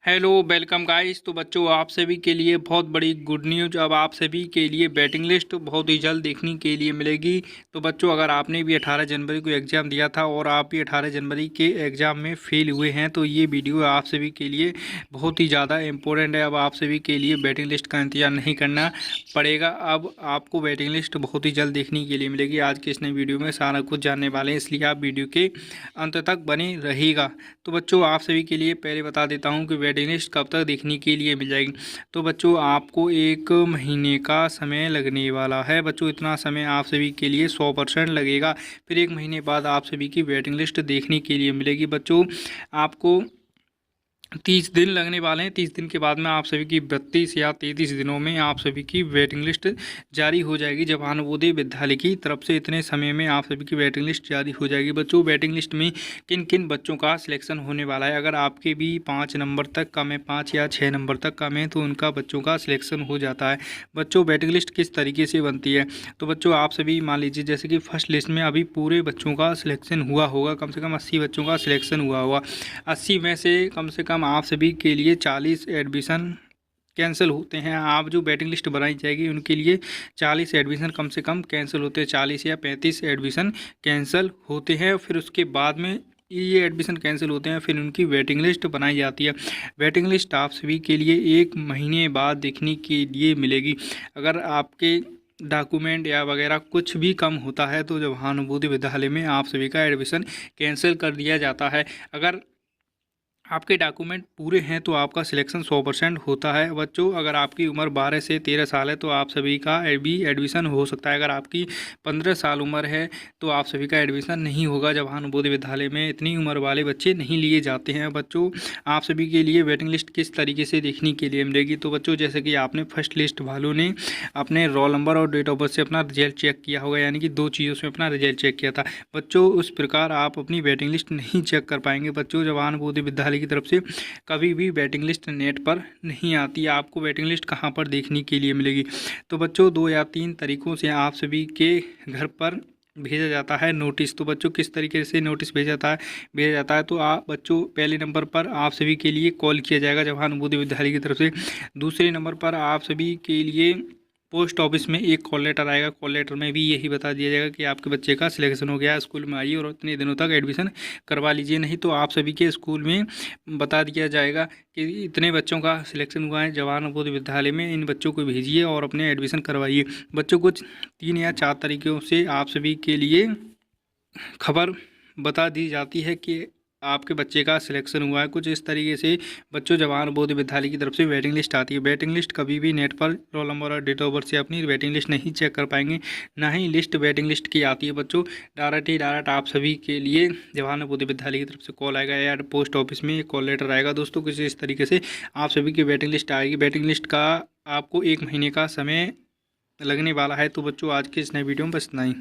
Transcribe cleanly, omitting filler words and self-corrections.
Hello welcome guys. तो बच्चों आप सभी के लिए बहुत बड़ी गुड न्यूज़। अब आप सभी के लिए वेटिंग लिस्ट बहुत ही जल्द देखने के लिए मिलेगी। तो बच्चों अगर आपने भी 18 जनवरी को एग्ज़ाम दिया था और आप भी 18 जनवरी के एग्ज़ाम में फेल हुए हैं तो ये वीडियो आप सभी के लिए बहुत ही ज़्यादा इम्पोर्टेंट है। अब आप सभी के लिए वेटिंग लिस्ट का इंतज़ार नहीं करना पड़ेगा। अब आपको वेटिंग लिस्ट बहुत ही जल्द देखने के लिए मिलेगी। आज के इस नई वीडियो में सारा कुछ जानने वाले हैं, इसलिए आप वीडियो के अंत तक बने रहिएगा। तो बच्चों आप सभी के लिए पहले बता देता हूं कि वेटिंग लिस्ट कब तक देखने के लिए मिल जाएगी। तो बच्चों आपको 1 महीने का समय लगने वाला है। बच्चों इतना समय आप सभी के लिए 100% लगेगा। फिर 1 महीने बाद आप सभी की वेटिंग लिस्ट देखने के लिए मिलेगी। बच्चों आपको 30 दिन लगने वाले हैं। 30 दिन के बाद में आप सभी की 32 या 33 दिनों में आप सभी की वेटिंग लिस्ट जारी हो जाएगी। जवाहर नवोदय विद्यालय की तरफ से इतने समय में आप सभी की वेटिंग लिस्ट जारी हो जाएगी। बच्चों वेटिंग लिस्ट में किन किन बच्चों का सिलेक्शन होने वाला है। अगर आपके भी 5 नंबर तक कम है, 5 या 6 नंबर तक कम है, तो उनका बच्चों का सिलेक्शन हो जाता है। बच्चों वेटिंग लिस्ट किस तरीके से बनती है, तो बच्चों आप सभी मान लीजिए जैसे कि फर्स्ट लिस्ट में अभी पूरे बच्चों का सिलेक्शन हुआ होगा, कम से कम 80 बच्चों का सिलेक्शन हुआ होगा। 80 में से कम आप सभी के लिए 40 एडमिशन कैंसिल होते हैं। आप जो वेटिंग लिस्ट बनाई जाएगी उनके लिए 40 एडमिशन कम से कम कैंसिल होते हैं। 40 या 35 एडमिशन कैंसिल होते हैं। फिर उसके बाद में ये एडमिशन कैंसिल होते हैं, फिर उनकी वेटिंग लिस्ट बनाई जाती है। वेटिंग लिस्ट आप सभी के लिए 1 महीने बाद देखने के लिए मिलेगी। अगर आपके डॉक्यूमेंट या वगैरह कुछ भी कम होता है तो जवाहर नवोदय विद्यालय में आप सभी का एडमिशन कैंसिल कर दिया जाता है। अगर आपके डॉक्यूमेंट पूरे हैं तो आपका सिलेक्शन 100% होता है। बच्चों अगर आपकी उम्र 12 से 13 साल है तो आप सभी का भी एडमिशन हो सकता है। अगर आपकी 15 साल उम्र है तो आप सभी का एडमिशन नहीं होगा। जवाहर नवोदय विद्यालय में इतनी उम्र वाले बच्चे नहीं लिए जाते हैं। बच्चों आप सभी के लिए वेटिंग लिस्ट किस तरीके से देखने के लिए मिलेगी, तो बच्चों जैसे कि आपने फर्स्ट लिस्ट वालों ने अपने रोल नंबर और डेट ऑफ बर्थ से अपना रिजल्ट चेक किया होगा, यानी कि 2 चीज़ों से अपना रिजल्ट चेक किया था। बच्चों उस प्रकार आप अपनी वेटिंग लिस्ट नहीं चेक कर पाएंगे। बच्चों जवाहर नवोदय विद्यालय की तरफ से कभी भी वेटिंग लिस्ट नेट पर नहीं आती। आपको वेटिंग लिस्ट कहां पर देखने के लिए मिलेगी, तो बच्चों 2 या 3 तरीकों से आप सभी के घर पर भेजा जाता है नोटिस। तो बच्चों किस तरीके से नोटिस भेजा जाता है तो आप बच्चों पहले नंबर पर आप सभी के लिए कॉल किया जाएगा जवाहर नवोदय विद्यालय की तरफ से। दूसरे नंबर पर आप सभी के लिए पोस्ट ऑफिस में एक कॉल लेटर आएगा। कॉल लेटर में भी यही बता दिया जाएगा कि आपके बच्चे का सिलेक्शन हो गया, स्कूल में आइए और इतने दिनों तक एडमिशन करवा लीजिए। नहीं तो आप सभी के स्कूल में बता दिया जाएगा कि इतने बच्चों का सिलेक्शन हुआ है जवाहर नवोदय विद्यालय में, इन बच्चों को भेजिए और अपने एडमिशन करवाइए। बच्चों कुछ 3 या 4 तरीक़ों से आप सभी के लिए खबर बता दी जाती है कि आपके बच्चे का सिलेक्शन हुआ है। कुछ इस तरीके से बच्चों जवाहर नवोदय विद्यालय की तरफ से वेटिंग लिस्ट आती है। वेटिंग लिस्ट कभी भी नेट पर रोल नंबर और डेट ऑफ बर्थ से अपनी वेटिंग लिस्ट नहीं चेक कर पाएंगे, ना ही लिस्ट वेटिंग लिस्ट की आती है। बच्चों डायरेक्ट आप सभी के लिए जवाहर नवोदय विद्यालय की तरफ से कॉल आएगा या पोस्ट ऑफिस में एक कॉल लेटर आएगा। दोस्तों कुछ इस तरीके से आप सभी की वेटिंग लिस्ट आएगी। वेटिंग लिस्ट का आपको 1 महीने का समय लगने वाला है। तो बच्चों आज के इस नए वीडियो में बस इतना ही।